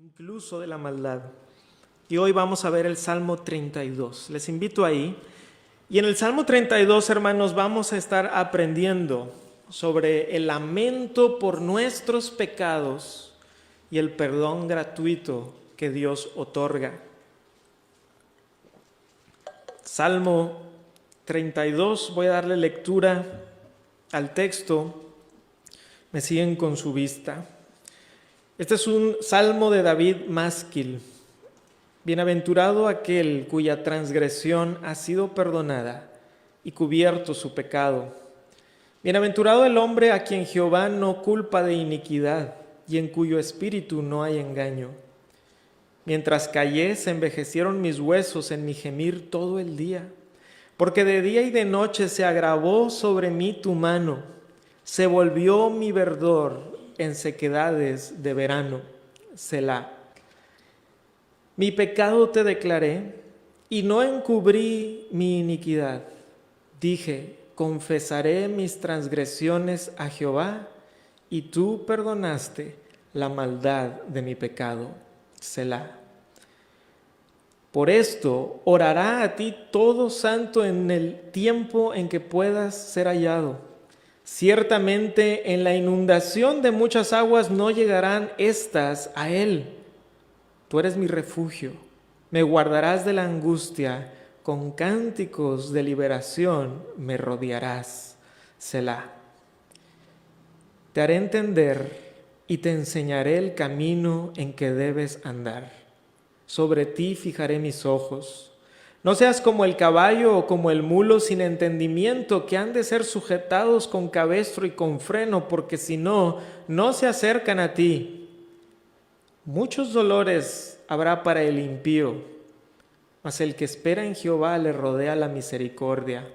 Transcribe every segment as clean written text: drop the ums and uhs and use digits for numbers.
incluso de la maldad. Y hoy vamos a ver el Salmo 32. Les invito ahí. Y en el Salmo 32, hermanos, vamos a estar aprendiendo sobre el lamento por nuestros pecados y el perdón gratuito que Dios otorga. Salmo 32, voy a darle lectura al texto. Me siguen con su vista. Este es un salmo de David Másquil. Bienaventurado aquel cuya transgresión ha sido perdonada y cubierto su pecado. Bienaventurado el hombre a quien Jehová no culpa de iniquidad y en cuyo espíritu no hay engaño. Mientras callé, se envejecieron mis huesos en mi gemir todo el día, porque de día y de noche se agravó sobre mí tu mano, se volvió mi verdor en sequedades de verano. Selah. Mi pecado te declaré y no encubrí mi iniquidad. Dije, confesaré mis transgresiones a Jehová, y tú perdonaste la maldad de mi pecado. Selah. Por esto orará a ti todo santo en el tiempo en que puedas ser hallado. Ciertamente en la inundación de muchas aguas no llegarán estas a él. Tú eres mi refugio, me guardarás de la angustia, con cánticos de liberación me rodearás. Selah. Te haré entender y te enseñaré el camino en que debes andar. Sobre ti fijaré mis ojos. No seas como el caballo o como el mulo sin entendimiento, que han de ser sujetados con cabestro y con freno, porque si no, no se acercan a ti. Muchos dolores habrá para el impío, mas el que espera en Jehová le rodea la misericordia.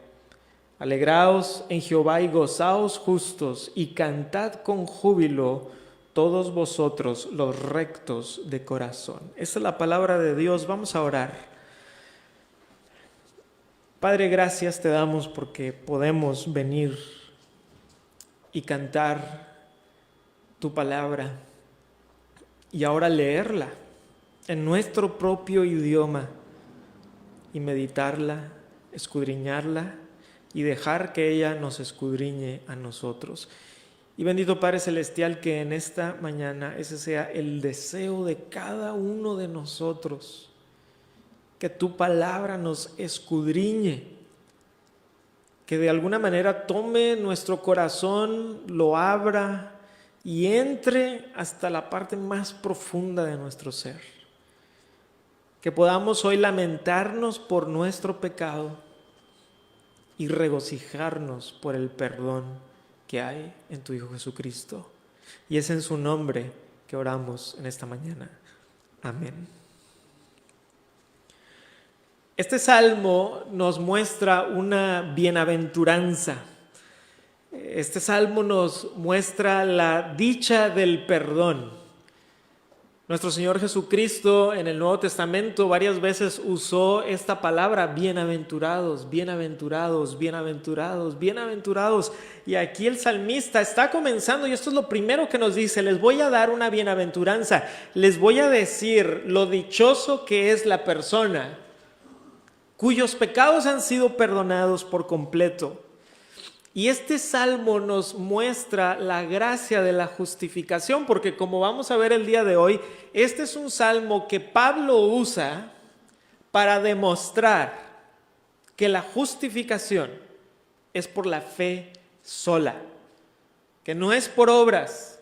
Alegraos en Jehová y gozaos justos, y cantad con júbilo todos vosotros los rectos de corazón. Esa es la palabra de Dios. Vamos a orar. Padre, gracias te damos porque podemos venir y cantar tu palabra y ahora leerla en nuestro propio idioma y meditarla, escudriñarla y dejar que ella nos escudriñe a nosotros. Y bendito Padre Celestial, que en esta mañana ese sea el deseo de cada uno de nosotros, que tu palabra nos escudriñe, que de alguna manera tome nuestro corazón, lo abra y entre hasta la parte más profunda de nuestro ser. Que podamos hoy lamentarnos por nuestro pecado y regocijarnos por el perdón que hay en tu Hijo Jesucristo. Y es en su nombre que oramos en esta mañana. Amén. Este salmo nos muestra una bienaventuranza. Este salmo nos muestra la dicha del perdón. Nuestro Señor Jesucristo en el Nuevo Testamento varias veces usó esta palabra, bienaventurados, bienaventurados, bienaventurados, bienaventurados. Y aquí el salmista está comenzando, y esto es lo primero que nos dice: les voy a dar una bienaventuranza, les voy a decir lo dichoso que es la persona cuyos pecados han sido perdonados por completo. Y este salmo nos muestra la gracia de la justificación, porque como vamos a ver el día de hoy, este es un salmo que Pablo usa para demostrar que la justificación es por la fe sola, que no es por obras.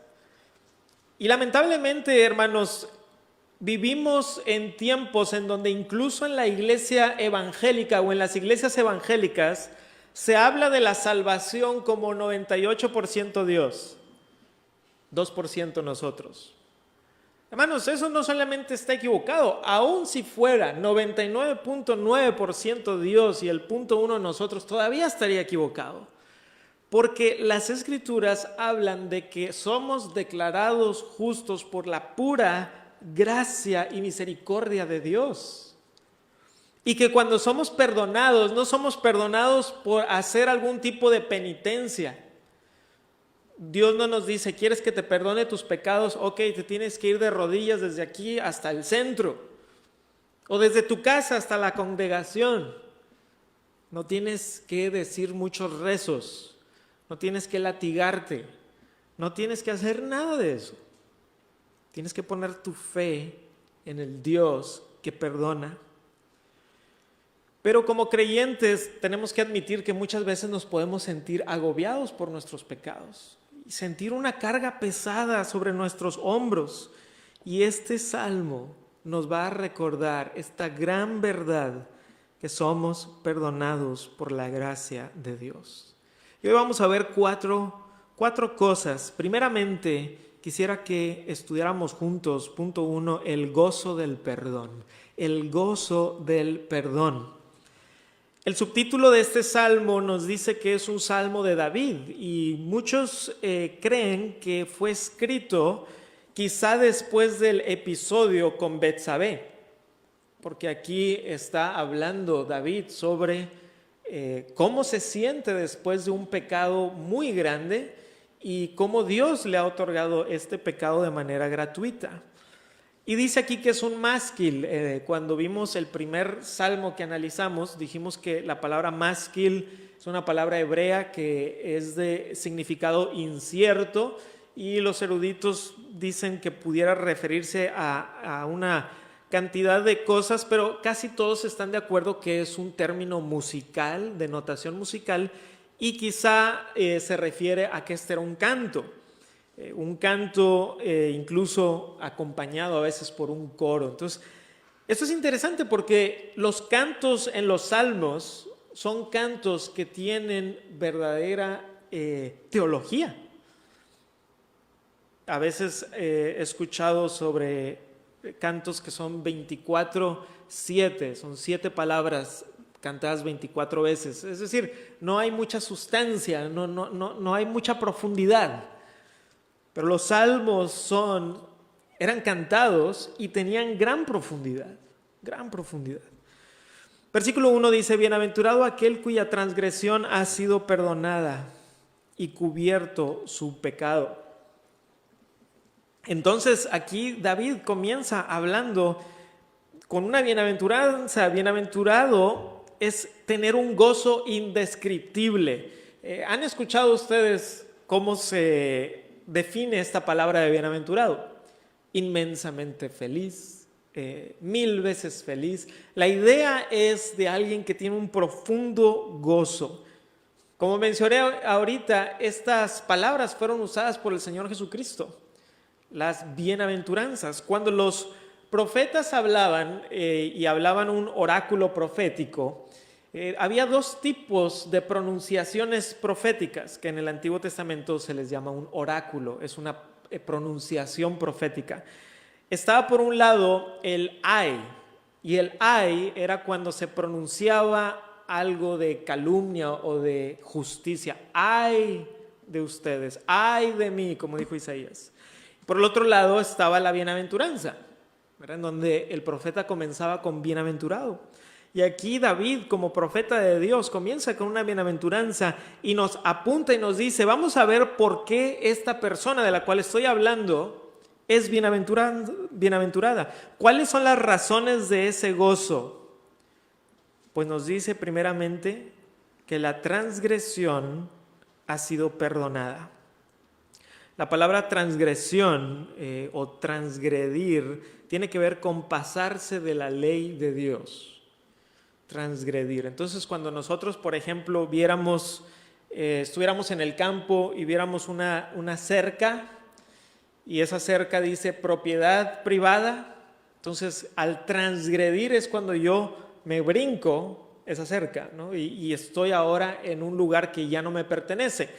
Y lamentablemente, hermanos, vivimos en tiempos en donde incluso en la iglesia evangélica o en las iglesias evangélicas se habla de la salvación como 98% Dios, 2% nosotros. Hermanos, eso no solamente está equivocado, aun si fuera 99.9% Dios y el 0.1 nosotros, todavía estaría equivocado. Porque las Escrituras hablan de que somos declarados justos por la pura gracia y misericordia de Dios. Y que cuando somos perdonados, no somos perdonados por hacer algún tipo de penitencia. Dios no nos dice, ¿quieres que te perdone tus pecados? Ok, te tienes que ir de rodillas desde aquí hasta el centro, o desde tu casa hasta la congregación. No tienes que decir muchos rezos, no tienes que latigarte, no tienes que hacer nada de eso. Tienes que poner tu fe en el Dios que perdona. Pero como creyentes tenemos que admitir que muchas veces nos podemos sentir agobiados por nuestros pecados y sentir una carga pesada sobre nuestros hombros. Y este salmo nos va a recordar esta gran verdad, que somos perdonados por la gracia de Dios. Y hoy vamos a ver cuatro cosas. Primeramente, quisiera que estudiáramos juntos, punto 1, el gozo del perdón. El gozo del perdón. El subtítulo de este salmo nos dice que es un salmo de David y muchos creen que fue escrito quizá después del episodio con Betsabé, porque aquí está hablando David sobre cómo se siente después de un pecado muy grande y cómo Dios le ha otorgado este pecado de manera gratuita. Y dice aquí que es un másquil. Cuando vimos el primer salmo que analizamos, dijimos que la palabra másquil es una palabra hebrea que es de significado incierto y los eruditos dicen que pudiera referirse a una cantidad de cosas, pero casi todos están de acuerdo que es un término musical, de notación musical, y quizá se refiere a que este era un canto. Un canto incluso acompañado a veces por un coro. Entonces, esto es interesante porque los cantos en los salmos son cantos que tienen verdadera teología. A veces he escuchado sobre cantos que son 24/7, son 7 palabras cantadas 24 veces. Es decir, no hay mucha sustancia, no hay mucha profundidad. Pero los salmos eran cantados y tenían gran profundidad, gran profundidad. Versículo 1 dice, bienaventurado aquel cuya transgresión ha sido perdonada y cubierto su pecado. Entonces aquí David comienza hablando con una bienaventuranza. Bienaventurado es tener un gozo indescriptible. ¿Han escuchado ustedes cómo se define esta palabra de bienaventurado? Inmensamente feliz, 1000 veces feliz. La idea es de alguien que tiene un profundo gozo. Como mencioné ahorita, estas palabras fueron usadas por el Señor Jesucristo, las bienaventuranzas. Cuando los profetas hablaban y hablaban un oráculo profético, había 2 tipos de pronunciaciones proféticas que en el Antiguo Testamento se les llama un oráculo, es una pronunciación profética. Estaba por un lado el ay, y el ay era cuando se pronunciaba algo de calumnia o de justicia. Ay de ustedes, ay de mí, como dijo Isaías. Por el otro lado estaba la bienaventuranza, ¿verdad? En donde el profeta comenzaba con bienaventurado. Y aquí David, como profeta de Dios, comienza con una bienaventuranza y nos apunta y nos dice, vamos a ver por qué esta persona de la cual estoy hablando es bienaventurada. ¿Cuáles son las razones de ese gozo? Pues nos dice primeramente que la transgresión ha sido perdonada. La palabra transgresión o transgredir tiene que ver con pasarse de la ley de Dios. Transgredir. Entonces, cuando nosotros, por ejemplo, estuviéramos en el campo y viéramos una cerca y esa cerca dice propiedad privada, entonces al transgredir es cuando yo me brinco esa cerca, ¿no? y estoy ahora en un lugar que ya no me pertenece.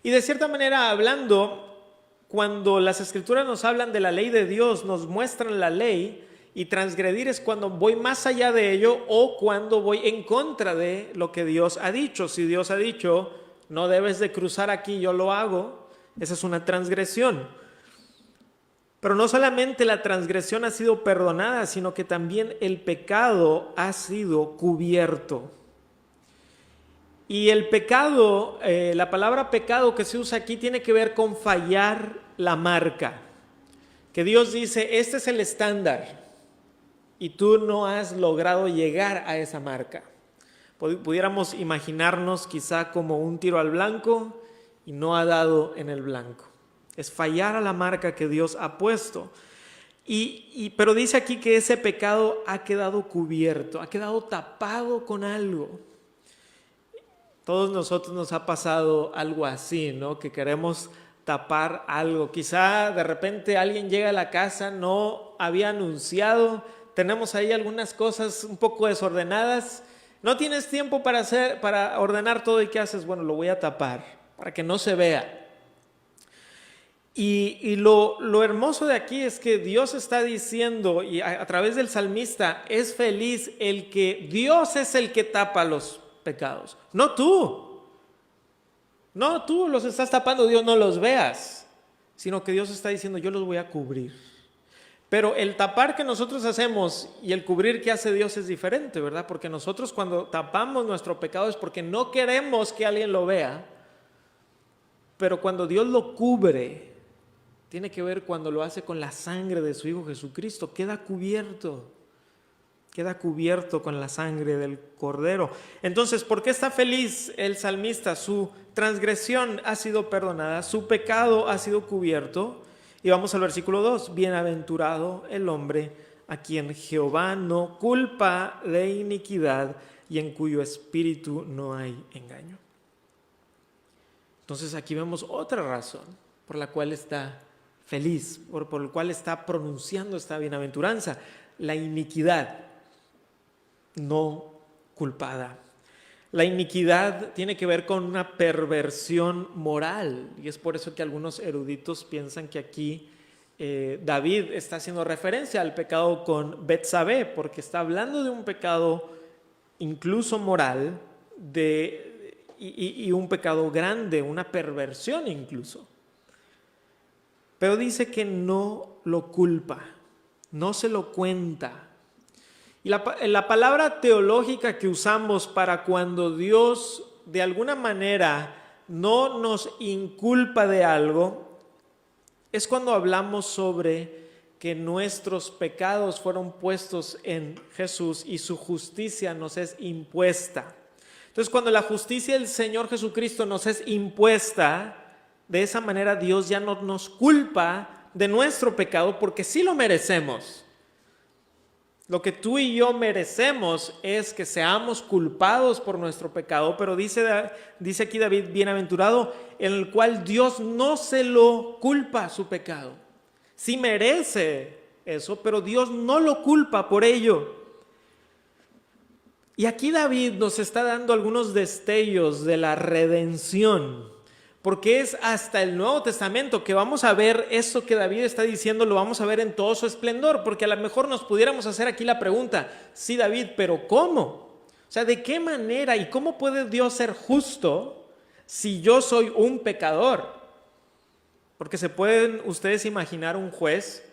Y de cierta manera hablando, cuando las Escrituras nos hablan de la ley de Dios, nos muestran la ley. Y transgredir es cuando voy más allá de ello o cuando voy en contra de lo que Dios ha dicho. Si Dios ha dicho, no debes de cruzar aquí, yo lo hago, esa es una transgresión. Pero no solamente la transgresión ha sido perdonada, sino que también el pecado ha sido cubierto. Y el pecado, la palabra pecado que se usa aquí tiene que ver con fallar la marca. Que Dios dice, este es el estándar y tú no has logrado llegar a esa marca. Pudiéramos imaginarnos quizá como un tiro al blanco y no ha dado en el blanco. Es fallar a la marca que Dios ha puesto. Pero dice aquí que ese pecado ha quedado cubierto, ha quedado tapado con algo. Todos nosotros nos ha pasado algo así, ¿no? Que queremos tapar algo. Quizá de repente alguien llega a la casa, no había anunciado, tenemos ahí algunas cosas un poco desordenadas, no tienes tiempo para ordenar todo y ¿qué haces? Bueno, lo voy a tapar para que no se vea. Y lo hermoso de aquí es que Dios está diciendo, y a través del salmista, es feliz el que Dios es el que tapa los pecados, no tú. No, tú los estás tapando, Dios no los veas, sino que Dios está diciendo, yo los voy a cubrir. Pero el tapar que nosotros hacemos y el cubrir que hace Dios es diferente, ¿verdad? Porque nosotros cuando tapamos nuestro pecado es porque no queremos que alguien lo vea, pero cuando Dios lo cubre, tiene que ver cuando lo hace con la sangre de su Hijo Jesucristo, queda cubierto con la sangre del Cordero. Entonces, ¿por qué está feliz el salmista? Su transgresión ha sido perdonada, su pecado ha sido cubierto. Y vamos al versículo 2, bienaventurado el hombre a quien Jehová no culpa de iniquidad y en cuyo espíritu no hay engaño. Entonces aquí vemos otra razón por la cual está feliz, por la cual está pronunciando esta bienaventuranza, la iniquidad no culpada. La iniquidad tiene que ver con una perversión moral y es por eso que algunos eruditos piensan que aquí David está haciendo referencia al pecado con Betsabé, porque está hablando de un pecado incluso moral y un pecado grande, una perversión incluso. Pero dice que no lo culpa, no se lo cuenta. Y la palabra teológica que usamos para cuando Dios de alguna manera no nos inculpa de algo, es cuando hablamos sobre que nuestros pecados fueron puestos en Jesús y su justicia nos es impuesta. Entonces, cuando la justicia del Señor Jesucristo nos es impuesta, de esa manera Dios ya no nos culpa de nuestro pecado porque sí lo merecemos. Lo que tú y yo merecemos es que seamos culpados por nuestro pecado, pero dice aquí David, bienaventurado, en el cual Dios no se lo culpa su pecado. Sí merece eso, pero Dios no lo culpa por ello. Y aquí David nos está dando algunos destellos de la redención, porque es hasta el Nuevo Testamento que vamos a ver eso que David está diciendo, lo vamos a ver en todo su esplendor, porque a lo mejor nos pudiéramos hacer aquí la pregunta, sí David, pero ¿cómo? O sea, ¿de qué manera y cómo puede Dios ser justo si yo soy un pecador? Porque se pueden ustedes imaginar un juez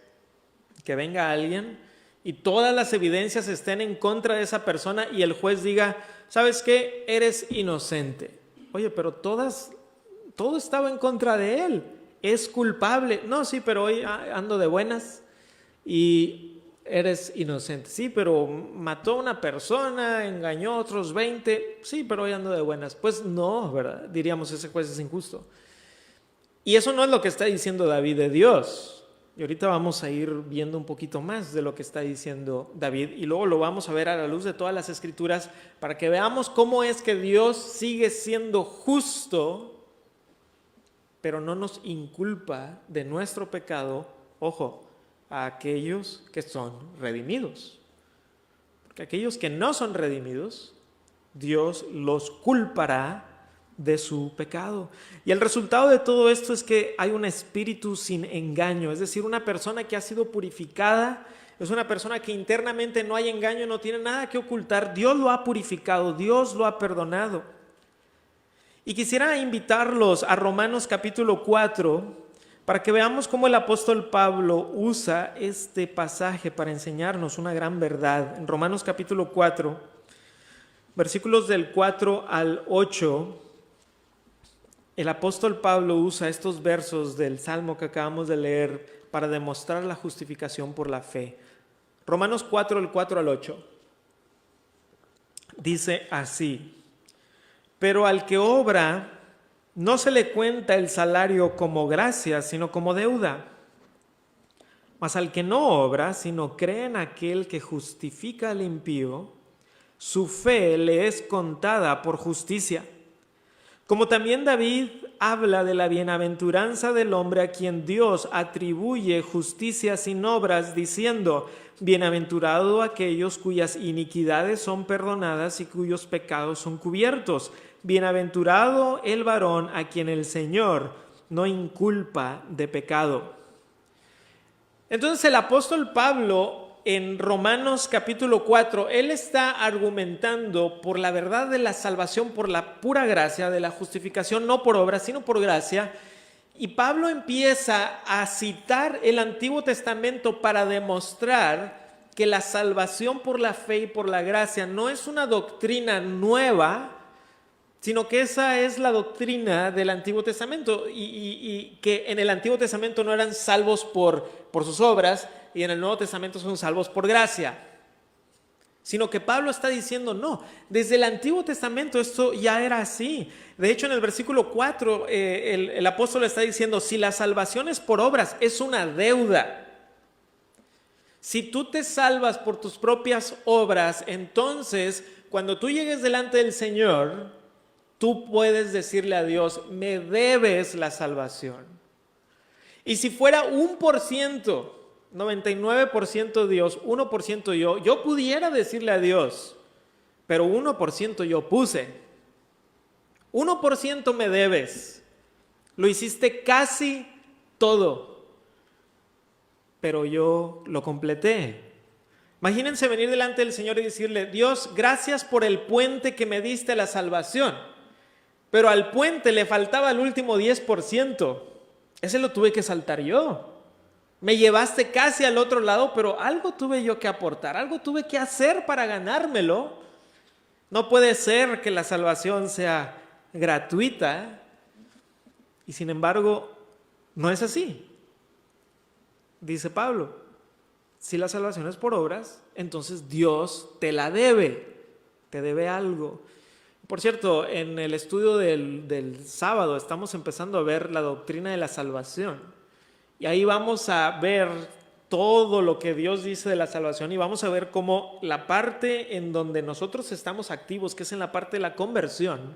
que venga alguien y todas las evidencias estén en contra de esa persona y el juez diga, ¿sabes qué? Eres inocente. Oye, pero todo estaba en contra de él, es culpable. No, sí, pero hoy ando de buenas y eres inocente. Sí, pero mató a una persona, engañó a otros 20. Sí, pero hoy ando de buenas. Pues no, ¿verdad? Diríamos, ese juez es injusto. Y eso no es lo que está diciendo David de Dios. Y ahorita vamos a ir viendo un poquito más de lo que está diciendo David y luego lo vamos a ver a la luz de todas las escrituras para que veamos cómo es que Dios sigue siendo justo, pero no nos inculpa de nuestro pecado, ojo, a aquellos que son redimidos. Porque aquellos que no son redimidos, Dios los culpará de su pecado. Y el resultado de todo esto es que hay un espíritu sin engaño, es decir, una persona que ha sido purificada, es una persona que internamente no hay engaño, no tiene nada que ocultar, Dios lo ha purificado, Dios lo ha perdonado. Y quisiera invitarlos a Romanos capítulo 4 para que veamos cómo el apóstol Pablo usa este pasaje para enseñarnos una gran verdad. En Romanos capítulo 4 versículos del 4 al 8, el apóstol Pablo usa estos versos del Salmo que acabamos de leer para demostrar la justificación por la fe. Romanos 4, del 4 al 8. Dice así: pero al que obra no se le cuenta el salario como gracia, sino como deuda. Mas al que no obra, sino cree en aquel que justifica al impío, su fe le es contada por justicia. Como también David habla de la bienaventuranza del hombre a quien Dios atribuye justicia sin obras, diciendo: bienaventurado aquellos cuyas iniquidades son perdonadas y cuyos pecados son cubiertos. Bienaventurado el varón a quien el Señor no inculpa de pecado. Entonces el apóstol Pablo, en Romanos capítulo 4, él está argumentando por la verdad de la salvación, por la pura gracia, de la justificación, no por obra, sino por gracia. Y Pablo empieza a citar el Antiguo Testamento para demostrar que la salvación por la fe y por la gracia no es una doctrina nueva, sino que esa es la doctrina del Antiguo Testamento y que en el Antiguo Testamento no eran salvos por sus obras, y en el Nuevo Testamento son salvos por gracia. Sino que Pablo está diciendo, no, desde el Antiguo Testamento esto ya era así. De hecho, en el versículo 4, el apóstol está diciendo, si la salvación es por obras, es una deuda. Si tú te salvas por tus propias obras, entonces, cuando tú llegues delante del Señor, tú puedes decirle a Dios, me debes la salvación. Y si fuera 1%, 99% Dios, 1% yo pudiera decirle a Dios, pero 1% yo puse. 1% me debes. Lo hiciste casi todo, pero yo lo completé. Imagínense venir delante del Señor y decirle, Dios, gracias por el puente que me diste a la salvación, pero al puente le faltaba el último 10%. Ese lo tuve que saltar yo. Me llevaste casi al otro lado, pero algo tuve yo que aportar, algo tuve que hacer para ganármelo. No puede ser que la salvación sea gratuita. Y sin embargo, no es así. Dice Pablo, si la salvación es por obras, entonces Dios te la debe, te debe algo. Por cierto, en el estudio del sábado estamos empezando a ver la doctrina de la salvación. Y ahí vamos a ver todo lo que Dios dice de la salvación y vamos a ver cómo la parte en donde nosotros estamos activos, que es en la parte de la conversión,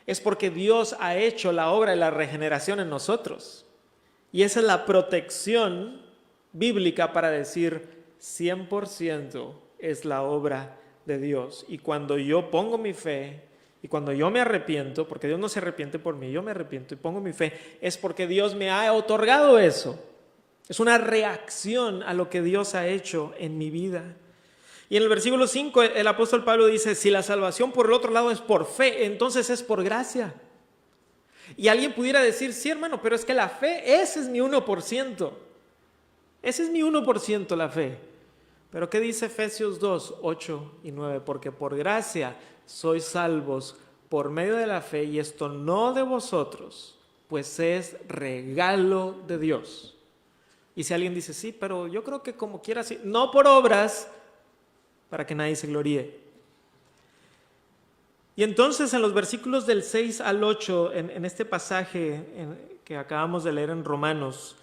es porque Dios ha hecho la obra de la regeneración en nosotros. Y esa es la protección bíblica para decir 100% es la obra de Dios. Y cuando yo pongo mi fe y cuando yo me arrepiento, porque Dios no se arrepiente por mí, yo me arrepiento y pongo mi fe, es porque Dios me ha otorgado eso. Es una reacción a lo que Dios ha hecho en mi vida. Y en el versículo 5 el apóstol Pablo dice, si la salvación por el otro lado es por fe, entonces es por gracia. Y alguien pudiera decir, sí hermano, pero es que la fe, ese es mi 1%. Ese es mi 1% la fe. Pero ¿qué dice Efesios 2, 8 y 9? Porque por gracia sois salvos por medio de la fe, y esto no de vosotros, pues es regalo de Dios. Y si alguien dice, sí, pero yo creo que como quiera, sí, no por obras, para que nadie se gloríe. Y entonces en los versículos del 6 al 8, en este pasaje que acabamos de leer en Romanos,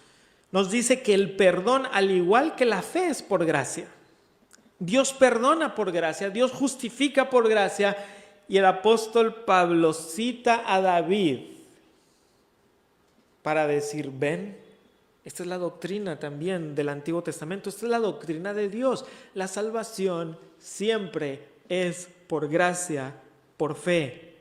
nos dice que el perdón, al igual que la fe, es por gracia. Dios perdona por gracia, Dios justifica por gracia, y el apóstol Pablo cita a David para decir, ven, esta es la doctrina también del Antiguo Testamento, esta es la doctrina de Dios. La salvación siempre es por gracia, por fe.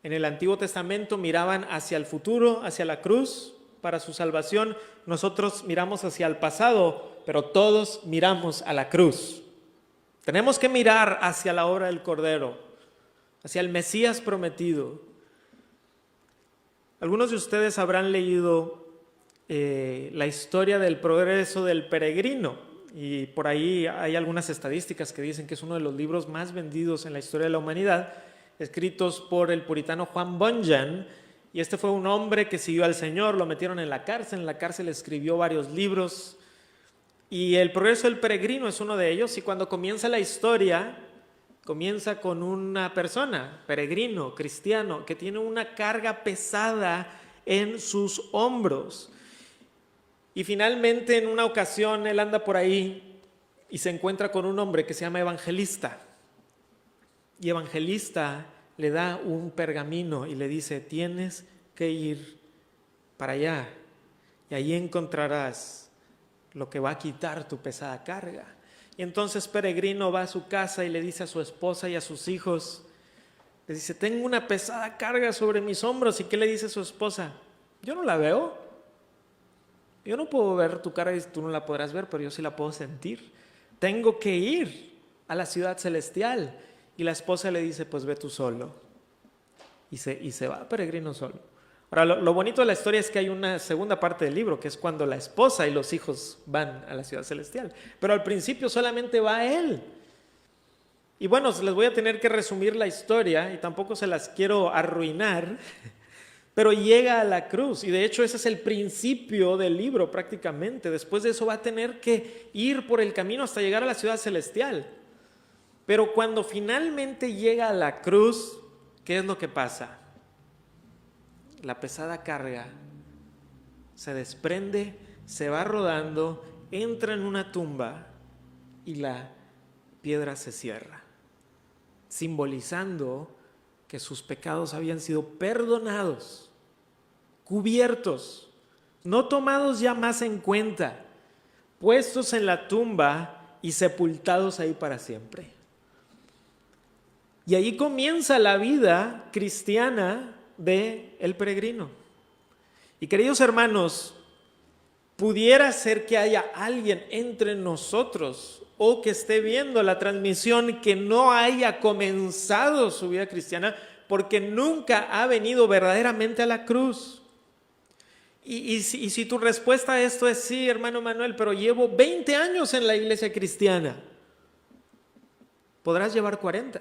En el Antiguo Testamento miraban hacia el futuro, hacia la cruz para su salvación. Nosotros miramos hacia el pasado, pero todos miramos a la cruz. Tenemos que mirar hacia la obra del Cordero, hacia el Mesías prometido. Algunos de ustedes habrán leído la historia del progreso del peregrino. y por ahí hay algunas estadísticas que dicen que es uno de los libros más vendidos en la historia de la humanidad, escritos por el puritano Juan Bunyan. Y este fue un hombre que siguió al Señor, lo metieron en la cárcel escribió varios libros. Y El progreso del peregrino es uno de ellos. Y cuando comienza la historia, comienza con una persona, peregrino, cristiano, que tiene una carga pesada en sus hombros. Y finalmente, en una ocasión, él anda por ahí y se encuentra con un hombre que se llama Evangelista. Y Evangelista le da un pergamino y le dice: tienes que ir para allá y ahí encontrarás lo que va a quitar tu pesada carga. Y entonces Peregrino va a su casa y le dice a su esposa y a sus hijos, le dice: tengo una pesada carga sobre mis hombros. ¿Y qué le dice su esposa? Yo no la veo. Yo no puedo ver tu carga y tú no la podrás ver, pero yo sí la puedo sentir. Tengo que ir a la ciudad celestial. Y la esposa le dice: pues ve tú solo. Y se va Peregrino solo. Ahora, lo bonito de la historia es que hay una segunda parte del libro, que es cuando la esposa y los hijos van a la ciudad celestial. Pero al principio solamente va él. Y bueno, les voy a tener que resumir la historia y tampoco se las quiero arruinar, pero llega a la cruz. Y de hecho ese es el principio del libro prácticamente. Después de eso va a tener que ir por el camino hasta llegar a la ciudad celestial. Pero cuando finalmente llega a la cruz, ¿qué es lo que pasa? La pesada carga se desprende, se va rodando, entra en una tumba y la piedra se cierra, simbolizando que sus pecados habían sido perdonados, cubiertos, no tomados ya más en cuenta, puestos en la tumba y sepultados ahí para siempre. Y ahí comienza la vida cristiana de el peregrino. Y queridos hermanos, pudiera ser que haya alguien entre nosotros o que esté viendo la transmisión que no haya comenzado su vida cristiana porque nunca ha venido verdaderamente a la cruz. Y si tu respuesta a esto es sí, hermano Manuel, pero llevo 20 años en la iglesia cristiana, podrás llevar 40.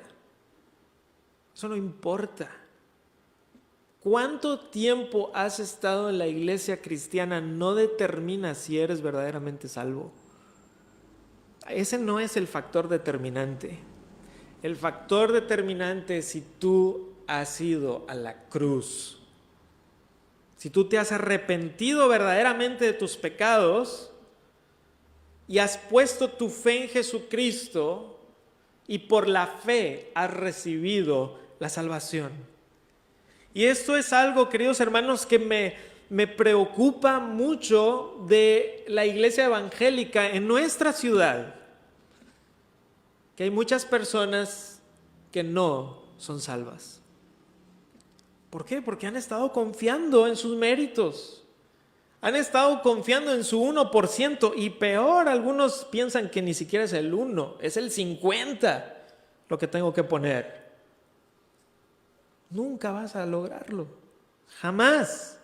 Eso no importa. ¿Cuánto tiempo has estado en la iglesia cristiana no determina si eres verdaderamente salvo? Ese no es el factor determinante. El factor determinante es si tú has ido a la cruz. Si tú te has arrepentido verdaderamente de tus pecados y has puesto tu fe en Jesucristo y por la fe has recibido la salvación. Y esto es algo, queridos hermanos, que me preocupa mucho de la iglesia evangélica en nuestra ciudad, que hay muchas personas que no son salvas. ¿Por qué? Porque han estado confiando en sus méritos, han estado confiando en su 1%, y peor, algunos piensan que ni siquiera es el 1, es el 50 lo que tengo que poner. Nunca vas a lograrlo, jamás,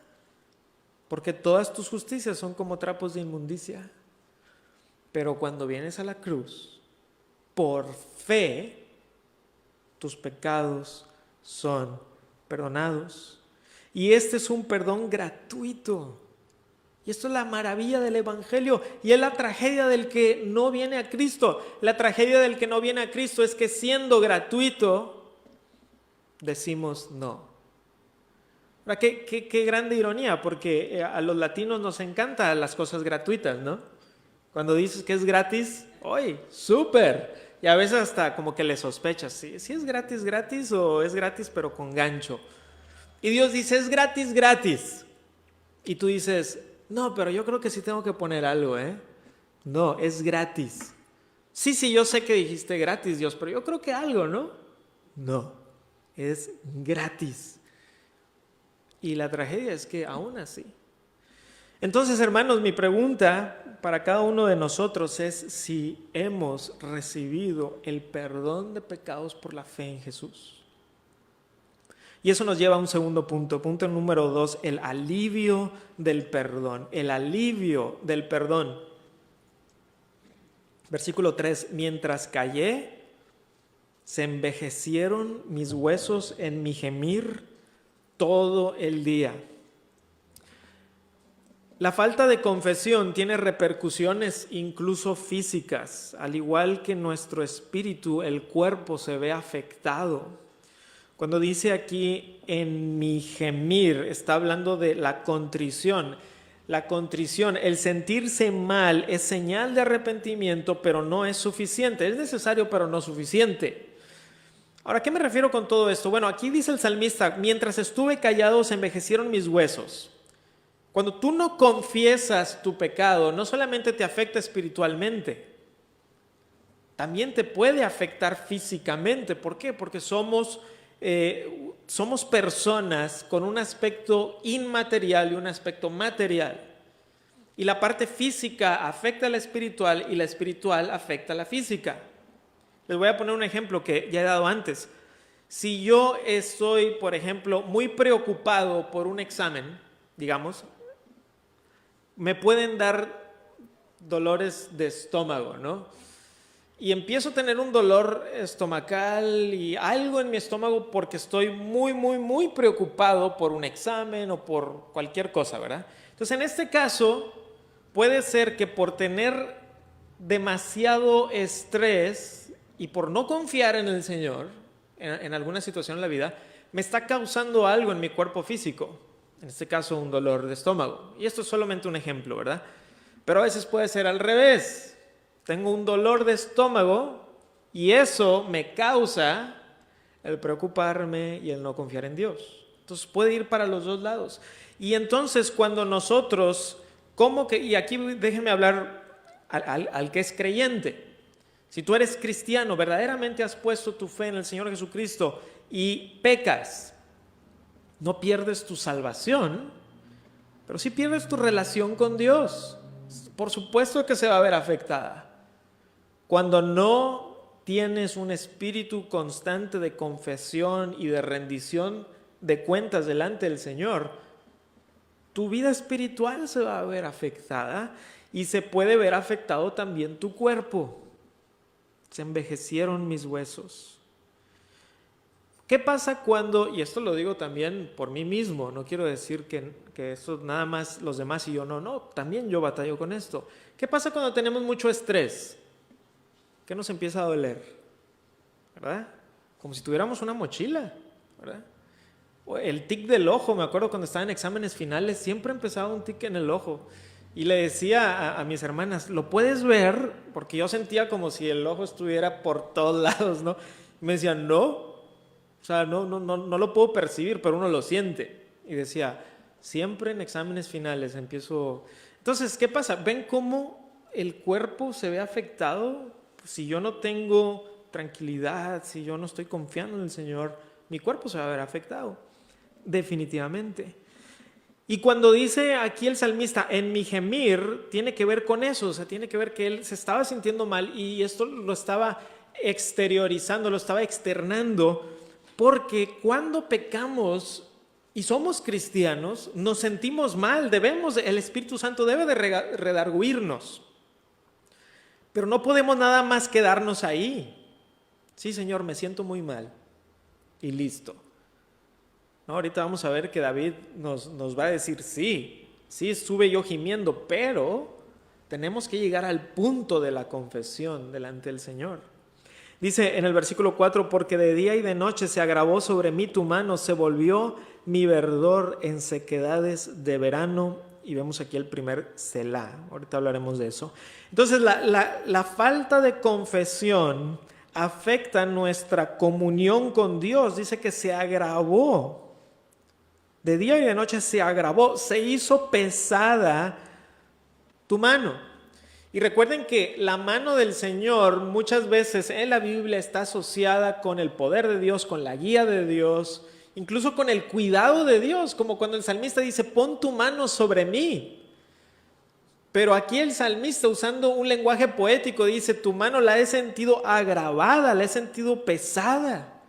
porque todas tus justicias son como trapos de inmundicia. Pero cuando vienes a la cruz, por fe, tus pecados son perdonados. Y este es un perdón gratuito. Y esto es la maravilla del Evangelio y es la tragedia del que no viene a Cristo. La tragedia del que no viene a Cristo es que siendo gratuito, decimos no. Ahora, qué grande ironía, porque a los latinos nos encantan las cosas gratuitas, ¿no? Cuando dices que es gratis, ¡oye, súper! Y a veces hasta como que le sospechas, ¿sí es gratis o es gratis pero con gancho? Y Dios dice, es gratis. Y tú dices, no, pero yo creo que sí tengo que poner algo, ¿eh? No, es gratis. Sí, yo sé que dijiste gratis, Dios, pero yo creo que algo, ¿no? No. Es gratis. Y la tragedia es que aún así. Entonces, hermanos, mi pregunta para cada uno de nosotros es si hemos recibido el perdón de pecados por la fe en Jesús. Y eso nos lleva a un segundo punto. Punto número 2, el alivio del perdón. El alivio del perdón. Versículo 3, mientras callé, se envejecieron mis huesos en mi gemir todo el día. La falta de confesión tiene repercusiones incluso físicas, al igual que nuestro espíritu, el cuerpo se ve afectado. Cuando dice aquí en mi gemir, está hablando de la contrición. La contrición, el sentirse mal, es señal de arrepentimiento, pero no es suficiente. Es necesario, pero no suficiente. Ahora, ¿qué me refiero con todo esto? Bueno, aquí dice el salmista, mientras estuve callado se envejecieron mis huesos. Cuando tú no confiesas tu pecado, no solamente te afecta espiritualmente, también te puede afectar físicamente. ¿Por qué? Porque somos personas con un aspecto inmaterial y un aspecto material. Y la parte física afecta a la espiritual y la espiritual afecta a la física. Les voy a poner un ejemplo que ya he dado antes. Si yo estoy, por ejemplo, muy preocupado por un examen, digamos, me pueden dar dolores de estómago, ¿no? Y empiezo a tener un dolor estomacal y algo en mi estómago porque estoy muy preocupado por un examen o por cualquier cosa, ¿verdad? Entonces, en este caso, puede ser que por tener demasiado estrés y por no confiar en el Señor, en alguna situación en la vida, me está causando algo en mi cuerpo físico. En este caso, un dolor de estómago. Y esto es solamente un ejemplo, ¿verdad? Pero a veces puede ser al revés. Tengo un dolor de estómago y eso me causa el preocuparme y el no confiar en Dios. Entonces puede ir para los dos lados. Y entonces cuando nosotros, y aquí déjenme hablar al que es creyente. Si tú eres cristiano, verdaderamente has puesto tu fe en el Señor Jesucristo y pecas, no pierdes tu salvación, pero sí pierdes tu relación con Dios. Por supuesto que se va a ver afectada. Cuando no tienes un espíritu constante de confesión y de rendición de cuentas delante del Señor, tu vida espiritual se va a ver afectada y se puede ver afectado también tu cuerpo. Se envejecieron mis huesos. ¿Qué pasa cuando, y esto lo digo también por mí mismo, no quiero decir que esto nada más los demás y yo no, también yo batallo con esto. ¿Qué pasa cuando tenemos mucho estrés? ¿Qué nos empieza a doler? ¿Verdad? Como si tuviéramos una mochila, ¿verdad? O el tic del ojo, me acuerdo cuando estaba en exámenes finales, siempre empezaba un tic en el ojo. Y le decía a mis hermanas, ¿lo puedes ver? Porque yo sentía como si el ojo estuviera por todos lados, ¿no? Me decían, no, o sea, no lo puedo percibir, pero uno lo siente. Y decía, siempre en exámenes finales empiezo... Entonces, ¿qué pasa? ¿Ven cómo el cuerpo se ve afectado? Si yo no tengo tranquilidad, si yo no estoy confiando en el Señor, mi cuerpo se va a ver afectado, definitivamente. Y cuando dice aquí el salmista, en mi gemir, tiene que ver con eso, o sea, tiene que ver que él se estaba sintiendo mal y esto lo estaba exteriorizando, lo estaba externando, porque cuando pecamos y somos cristianos, nos sentimos mal, el Espíritu Santo debe de redarguirnos. Pero no podemos nada más quedarnos ahí. Sí, Señor, me siento muy mal. Y listo. No, ahorita vamos a ver que David nos va a decir, sí, estuve yo gimiendo, pero tenemos que llegar al punto de la confesión delante del Señor. Dice en el versículo 4, porque de día y de noche se agravó sobre mí tu mano, se volvió mi verdor en sequedades de verano. Y vemos aquí el primer Selah. Ahorita hablaremos de eso. Entonces, la falta de confesión afecta nuestra comunión con Dios. Dice que se agravó. De día y de noche se agravó. Se hizo pesada tu mano. Y recuerden que la mano del Señor muchas veces en la Biblia está asociada con el poder de Dios, con la guía de Dios, incluso con el cuidado de Dios, como cuando el salmista dice, pon tu mano sobre mí. Pero aquí el salmista, usando un lenguaje poético, dice, tu mano la he sentido agravada, la he sentido pesada.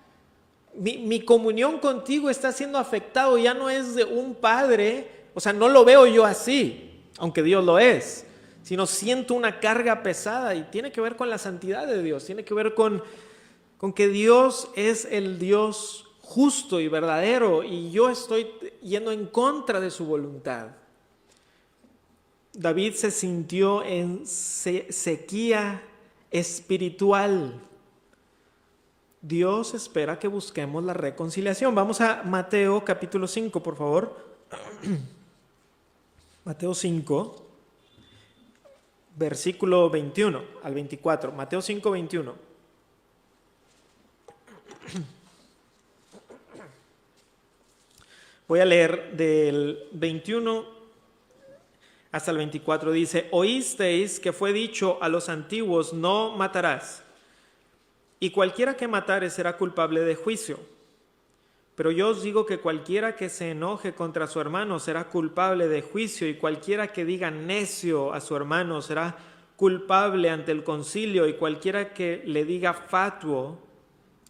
Mi comunión contigo está siendo afectado, ya no es de un padre, o sea, no lo veo yo así, aunque Dios lo es, sino siento una carga pesada, y tiene que ver con la santidad de Dios, tiene que ver con que Dios es el Dios justo y verdadero y yo estoy yendo en contra de su voluntad. David se sintió en sequía espiritual. Dios espera que busquemos la reconciliación. Vamos a Mateo capítulo 5, por favor. Mateo 5, versículo 21 al 24. Mateo 5, 21. Voy a leer del 21 hasta el 24. Dice: oísteis que fue dicho a los antiguos, no matarás, y cualquiera que matare será culpable de juicio. Pero yo os digo que cualquiera que se enoje contra su hermano será culpable de juicio, y cualquiera que diga necio a su hermano será culpable ante el concilio, y cualquiera que le diga fatuo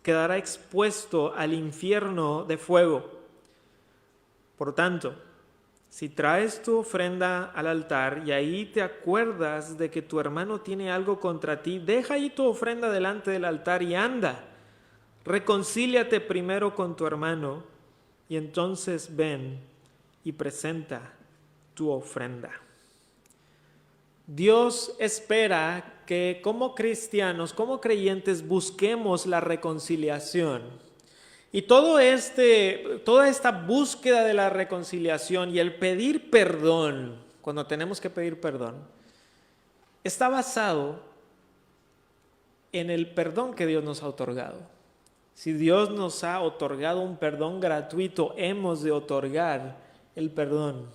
quedará expuesto al infierno de fuego. Por tanto, si traes tu ofrenda al altar y ahí te acuerdas de que tu hermano tiene algo contra ti, deja ahí tu ofrenda delante del altar y anda. Reconcíliate primero con tu hermano y entonces ven y presenta tu ofrenda. Dios espera que como cristianos, como creyentes, busquemos la reconciliación. Y toda esta búsqueda de la reconciliación y el pedir perdón, cuando tenemos que pedir perdón, está basado en el perdón que Dios nos ha otorgado. Si Dios nos ha otorgado un perdón gratuito, hemos de otorgar el perdón.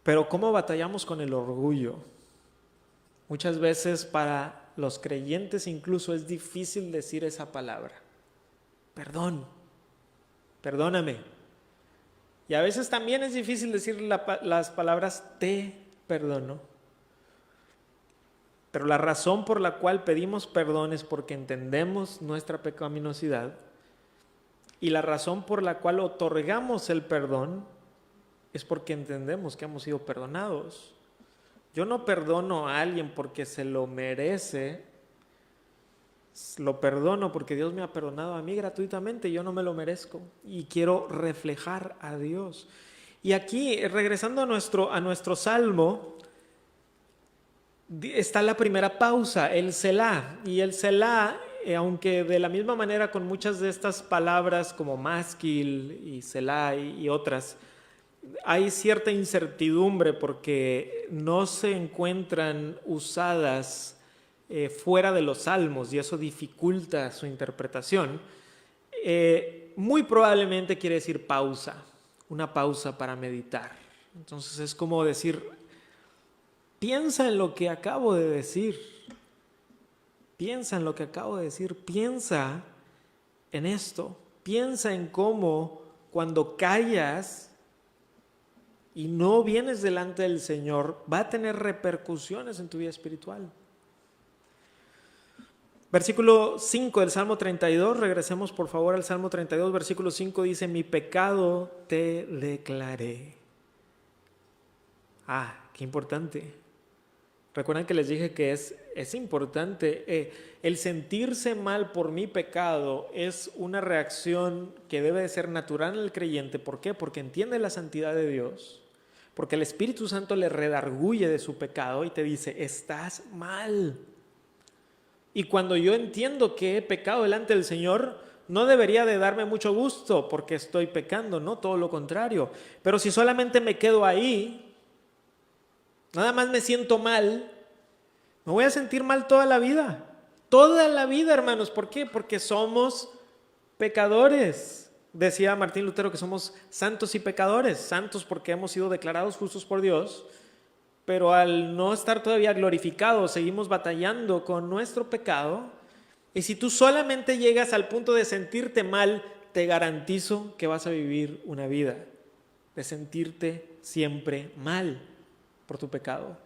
Pero ¿cómo batallamos con el orgullo? Muchas veces para los creyentes incluso es difícil decir esa palabra. Perdón, perdóname. Y a veces también es difícil decir las palabras te perdono. Pero la razón por la cual pedimos perdón es porque entendemos nuestra pecaminosidad. Y la razón por la cual otorgamos el perdón es porque entendemos que hemos sido perdonados. Yo no perdono a alguien porque se lo merece. Lo perdono porque Dios me ha perdonado a mí gratuitamente, yo no me lo merezco y quiero reflejar a Dios. Y aquí, regresando a nuestro salmo, está la primera pausa, el Selah. Y el Selah, aunque de la misma manera con muchas de estas palabras como másquil y Selah y otras, hay cierta incertidumbre porque no se encuentran usadas fuera de los salmos y eso dificulta su interpretación. Muy probablemente quiere decir pausa, una pausa para meditar. Entonces es como decir, piensa en lo que acabo de decir, piensa en lo que acabo de decir, piensa en esto, piensa en cómo cuando callas y no vienes delante del Señor va a tener repercusiones en tu vida espiritual. Versículo 5 del Salmo 32, regresemos por favor al Salmo 32, versículo 5 dice, mi pecado te declaré. Qué importante. Recuerdan que les dije que es importante, el sentirse mal por mi pecado es una reacción que debe de ser natural en el creyente. ¿Por qué? Porque entiende la santidad de Dios, porque el Espíritu Santo le redarguye de su pecado y te dice, estás mal. Y cuando yo entiendo que he pecado delante del Señor, no debería de darme mucho gusto porque estoy pecando, no, todo lo contrario. Pero si solamente me quedo ahí, nada más me siento mal, me voy a sentir mal toda la vida. Toda la vida, hermanos. ¿Por qué? Porque somos pecadores. Decía Martín Lutero que somos santos y pecadores. Santos porque hemos sido declarados justos por Dios. Pero al no estar todavía glorificados, seguimos batallando con nuestro pecado. Y si tú solamente llegas al punto de sentirte mal, te garantizo que vas a vivir una vida de sentirte siempre mal por tu pecado.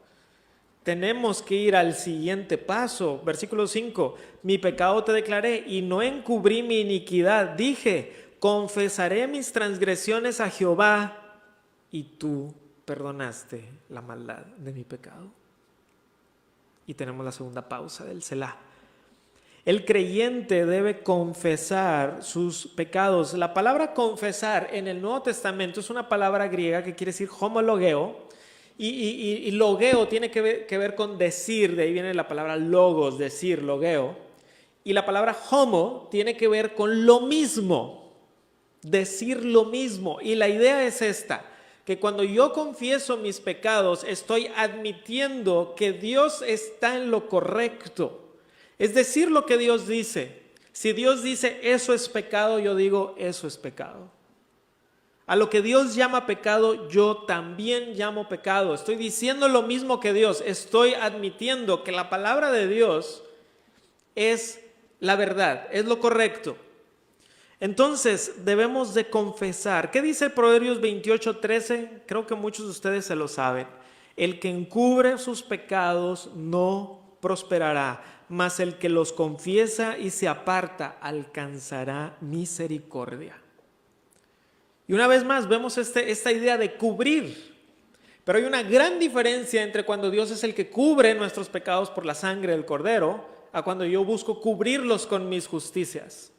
Tenemos que ir al siguiente paso. Versículo 5. Mi pecado te declaré y no encubrí mi iniquidad. Dije, confesaré mis transgresiones a Jehová y tú perdonaste la maldad de mi pecado. Y tenemos la segunda pausa del Selah. El creyente debe confesar sus pecados. La palabra confesar en el Nuevo Testamento es una palabra griega que quiere decir homologeo. Y logeo tiene que ver con decir, de ahí viene la palabra logos, decir, logeo. Y la palabra homo tiene que ver con lo mismo, decir lo mismo. Y la idea es esta, que cuando yo confieso mis pecados, estoy admitiendo que Dios está en lo correcto. Es decir, lo que Dios dice. Si Dios dice eso es pecado, yo digo eso es pecado. A lo que Dios llama pecado, yo también llamo pecado. Estoy diciendo lo mismo que Dios. Estoy admitiendo que la palabra de Dios es la verdad, es lo correcto. Entonces debemos de confesar. ¿Qué dice Proverbios 28:13? Creo que muchos de ustedes se lo saben. El que encubre sus pecados no prosperará, mas el que los confiesa y se aparta alcanzará misericordia. Y una vez más vemos esta idea de cubrir. Pero hay una gran diferencia entre cuando Dios es el que cubre nuestros pecados por la sangre del Cordero, a cuando yo busco cubrirlos con mis justicias.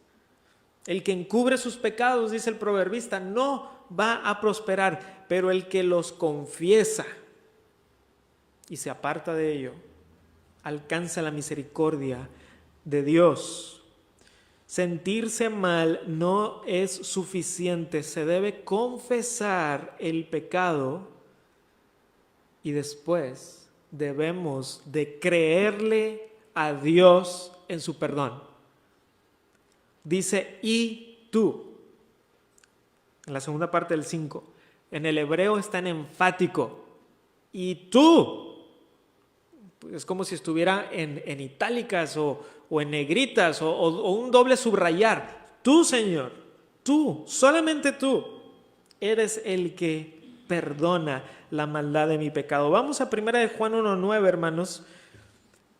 El que encubre sus pecados, dice el proverbista, no va a prosperar, pero el que los confiesa y se aparta de ello, alcanza la misericordia de Dios. Sentirse mal no es suficiente, se debe confesar el pecado y después debemos de creerle a Dios en su perdón. Dice, y tú, en la segunda parte del 5, en el hebreo está en enfático, y tú. Es como si estuviera en itálicas o en negritas o un doble subrayar. Tú, Señor, tú, solamente tú, eres el que perdona la maldad de mi pecado. Vamos a 1 de Juan 1:9, hermanos.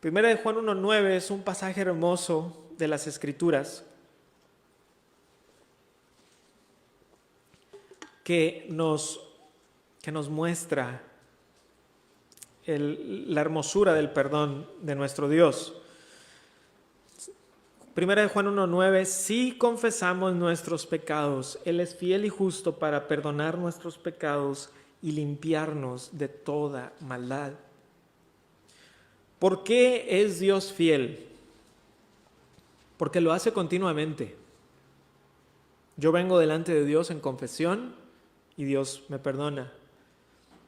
1 de Juan 1:9 es un pasaje hermoso de las Escrituras que nos muestra la hermosura del perdón de nuestro Dios. Primera de Juan 1:9, si confesamos nuestros pecados, Él es fiel y justo para perdonar nuestros pecados y limpiarnos de toda maldad. ¿Por qué es Dios fiel? Porque lo hace continuamente. Yo vengo delante de Dios en confesión y Dios me perdona.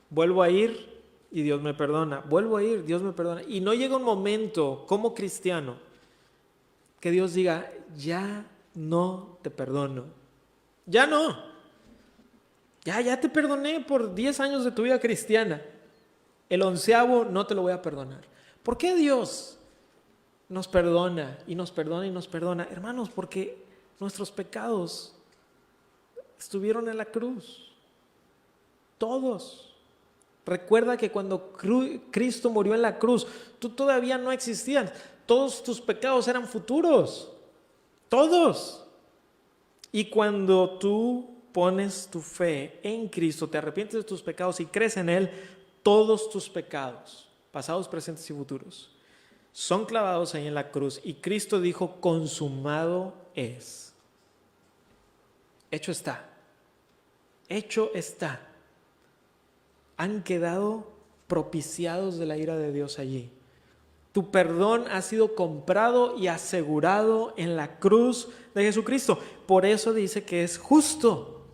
Vuelvo a ir y Dios me perdona. Vuelvo a ir, Dios me perdona. Y no llega un momento como cristiano que Dios diga, ya no te perdono. Ya no. Ya te perdoné por 10 años de tu vida cristiana. El 11º no te lo voy a perdonar. ¿Por qué Dios nos perdona y nos perdona y nos perdona? Hermanos, porque nuestros pecados estuvieron en la cruz. Todos. Recuerda que cuando Cristo murió en la cruz, tú todavía no existías. Todos tus pecados eran futuros. Todos. Y cuando tú pones tu fe en Cristo, te arrepientes de tus pecados y crees en Él, todos tus pecados, pasados, presentes y futuros, son clavados ahí en la cruz. Y Cristo dijo, consumado es. Hecho está. Hecho está. Han quedado propiciados de la ira de Dios allí. Tu perdón ha sido comprado y asegurado en la cruz de Jesucristo. Por eso dice que es justo.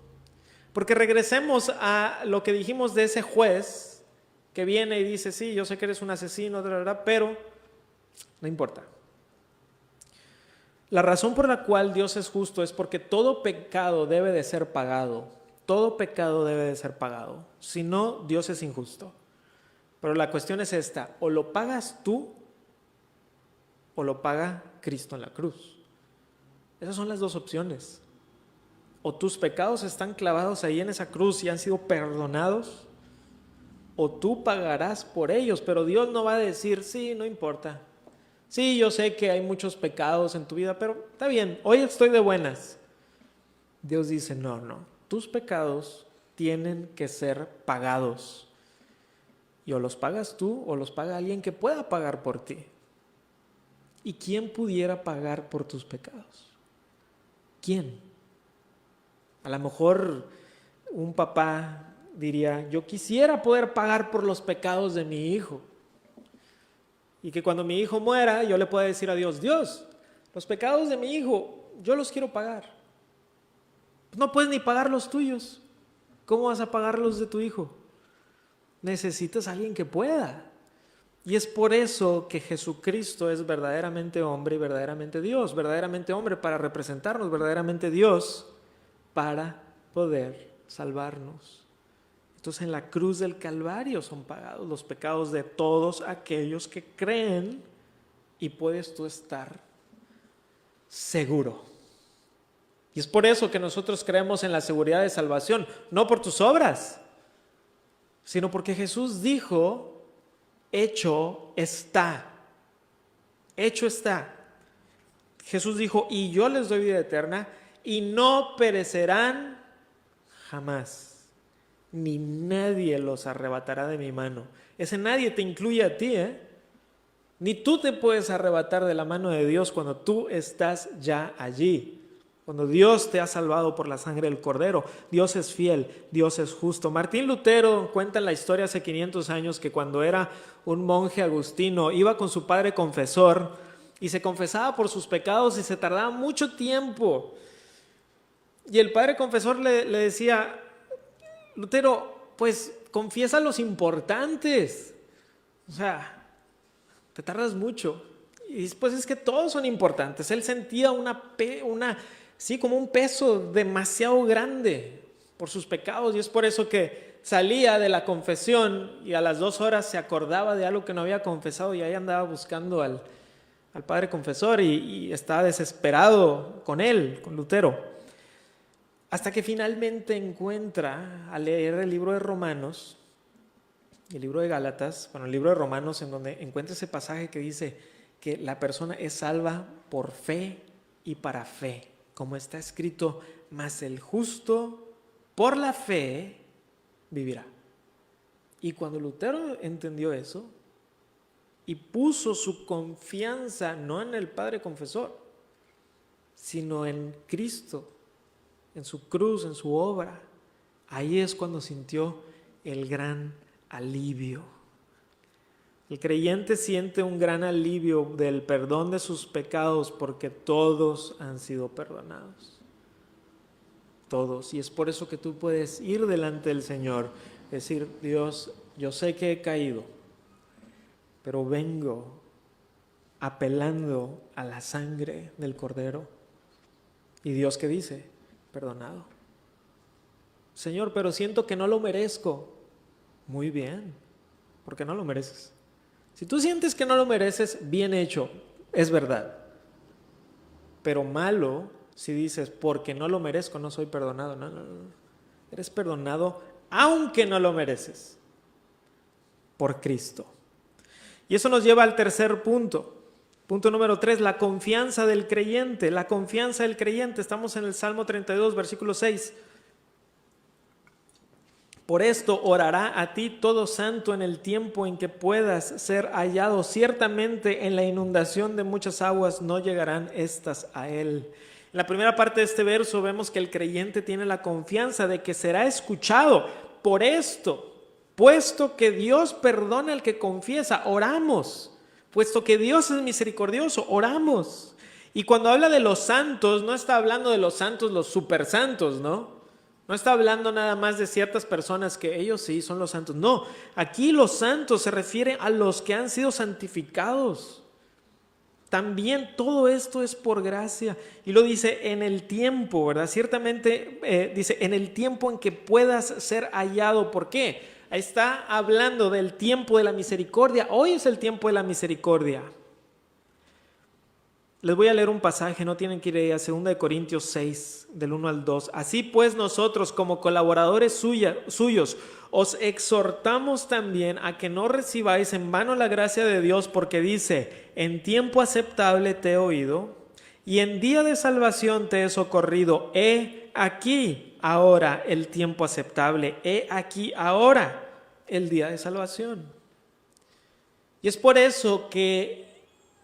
Porque regresemos a lo que dijimos de ese juez que viene y dice, sí, yo sé que eres un asesino, pero no importa. La razón por la cual Dios es justo es porque todo pecado debe de ser pagado. Todo pecado debe de ser pagado. Si no, Dios es injusto. Pero la cuestión es esta, o lo pagas tú o lo paga Cristo en la cruz. Esas son las dos opciones. O tus pecados están clavados ahí en esa cruz y han sido perdonados, o tú pagarás por ellos. Pero Dios no va a decir, sí, no importa. Sí, yo sé que hay muchos pecados en tu vida, pero está bien, hoy estoy de buenas. Dios dice, no, tus pecados tienen que ser pagados. Y o los pagas tú o los paga alguien que pueda pagar por ti. ¿Y quién pudiera pagar por tus pecados? ¿Quién? A lo mejor un papá diría, yo quisiera poder pagar por los pecados de mi hijo. Y que cuando mi hijo muera, yo le pueda decir a Dios, Dios, los pecados de mi hijo, yo los quiero pagar. No puedes ni pagar los tuyos. ¿Cómo vas a pagar los de tu hijo? Necesitas a alguien que pueda. Y es por eso que Jesucristo es verdaderamente hombre y verdaderamente Dios. Verdaderamente hombre para representarnos, verdaderamente Dios para poder salvarnos. Entonces en la cruz del Calvario son pagados los pecados de todos aquellos que creen, y puedes tú estar seguro. Y es por eso que nosotros creemos en la seguridad de salvación, no por tus obras, sino porque Jesús dijo, hecho está. Hecho está. Jesús dijo, y yo les doy vida eterna y no perecerán jamás, ni nadie los arrebatará de mi mano. Ese nadie te incluye a ti, Ni tú te puedes arrebatar de la mano de Dios cuando tú estás ya allí. Cuando Dios te ha salvado por la sangre del Cordero. Dios es fiel, Dios es justo. Martín Lutero cuenta en la historia hace 500 años que cuando era un monje agustino iba con su padre confesor y se confesaba por sus pecados y se tardaba mucho tiempo. Y el padre confesor le decía, Lutero, pues confiesa los importantes. O sea, te tardas mucho. Y después es que todos son importantes. Él sentía como un peso demasiado grande por sus pecados, y es por eso que salía de la confesión y a las 2 horas se acordaba de algo que no había confesado y ahí andaba buscando al padre confesor y estaba desesperado con él, con Lutero, hasta que finalmente encuentra al leer el libro de Romanos, el libro de Gálatas, el libro de Romanos, en donde encuentra ese pasaje que dice que la persona es salva por fe y para fe. Como está escrito, mas el justo por la fe vivirá. Y cuando Lutero entendió eso y puso su confianza no en el padre confesor, sino en Cristo, en su cruz, en su obra, ahí es cuando sintió el gran alivio. El creyente siente un gran alivio del perdón de sus pecados porque todos han sido perdonados. Todos. Y es por eso que tú puedes ir delante del Señor, decir, Dios, yo sé que he caído, pero vengo apelando a la sangre del Cordero. Y Dios, ¿qué dice? Perdonado. Señor, pero siento que no lo merezco. Muy bien, porque no lo mereces. Si tú sientes que no lo mereces, bien hecho, es verdad. Pero malo si dices, porque no lo merezco, no soy perdonado. No. Eres perdonado aunque no lo mereces, por Cristo. Y eso nos lleva al tercer punto. Punto número 3, la confianza del creyente. La confianza del creyente. Estamos en el Salmo 32, versículo 6. Por esto orará a ti todo santo en el tiempo en que puedas ser hallado. Ciertamente en la inundación de muchas aguas no llegarán estas a él. En la primera parte de este verso vemos que el creyente tiene la confianza de que será escuchado. Por esto, puesto que Dios perdona al que confiesa, oramos. Puesto que Dios es misericordioso, oramos. Y cuando habla de los santos, no está hablando de los santos, los super santos, ¿no? No está hablando nada más de ciertas personas que ellos sí son los santos. No, aquí los santos se refieren a los que han sido santificados. También todo esto es por gracia. Y lo dice en el tiempo, ¿verdad? Ciertamente dice en el tiempo en que puedas ser hallado. ¿Por qué? Ahí está hablando del tiempo de la misericordia. Hoy es el tiempo de la misericordia. Les voy a leer un pasaje, no tienen que ir ahí, a 2 Corintios 6, del 1 al 2. Así pues nosotros, como colaboradores suyos, os exhortamos también a que no recibáis en vano la gracia de Dios, porque dice, en tiempo aceptable te he oído, y en día de salvación te he socorrido. He aquí, ahora el tiempo aceptable, he aquí ahora el día de salvación. Y es por eso que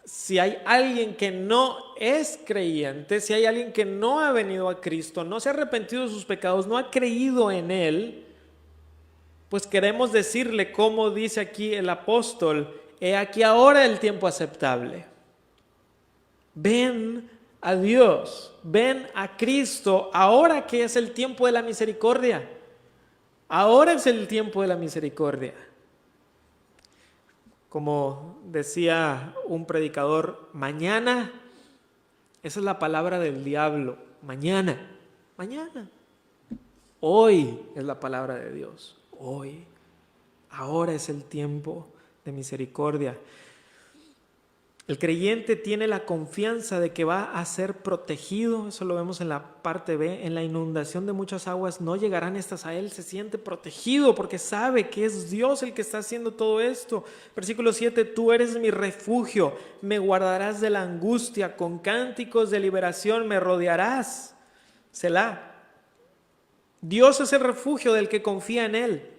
si hay alguien que no es creyente, si hay alguien que no ha venido a Cristo, no se ha arrepentido de sus pecados, no ha creído en Él, pues queremos decirle, como dice aquí el apóstol, he aquí ahora el tiempo aceptable. Ven a Dios, ven a Cristo, ahora que es el tiempo de la misericordia. Ahora es el tiempo de la misericordia. Como decía un predicador, mañana, esa es la palabra del diablo, mañana. Hoy es la palabra de Dios, hoy. Ahora es el tiempo de misericordia. El creyente tiene la confianza de que va a ser protegido, eso lo vemos en la parte B, en la inundación de muchas aguas no llegarán estas a él, se siente protegido porque sabe que es Dios el que está haciendo todo esto. Versículo 7, tú eres mi refugio, me guardarás de la angustia, con cánticos de liberación me rodearás. Selah. Dios es el refugio del que confía en Él.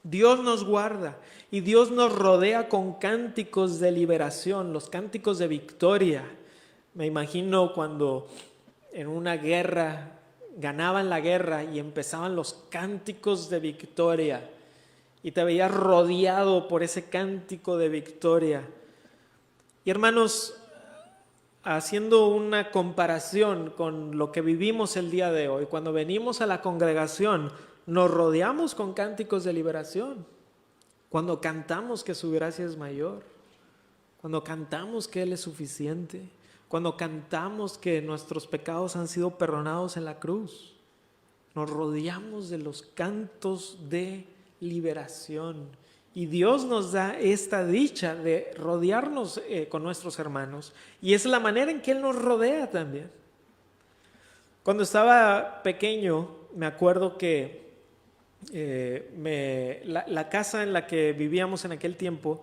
Dios nos guarda y Dios nos rodea con cánticos de liberación, los cánticos de victoria. Me imagino cuando en una guerra ganaban la guerra y empezaban los cánticos de victoria y te veías rodeado por ese cántico de victoria. Y hermanos, haciendo una comparación con lo que vivimos el día de hoy, cuando venimos a la congregación, nos rodeamos con cánticos de liberación. Cuando cantamos que su gracia es mayor, cuando cantamos que Él es suficiente, cuando cantamos que nuestros pecados han sido perdonados en la cruz, nos rodeamos de los cantos de liberación. Y Dios nos da esta dicha de rodearnos con nuestros hermanos. Y es la manera en que Él nos rodea también. Cuando estaba pequeño, me acuerdo que la casa en la que vivíamos en aquel tiempo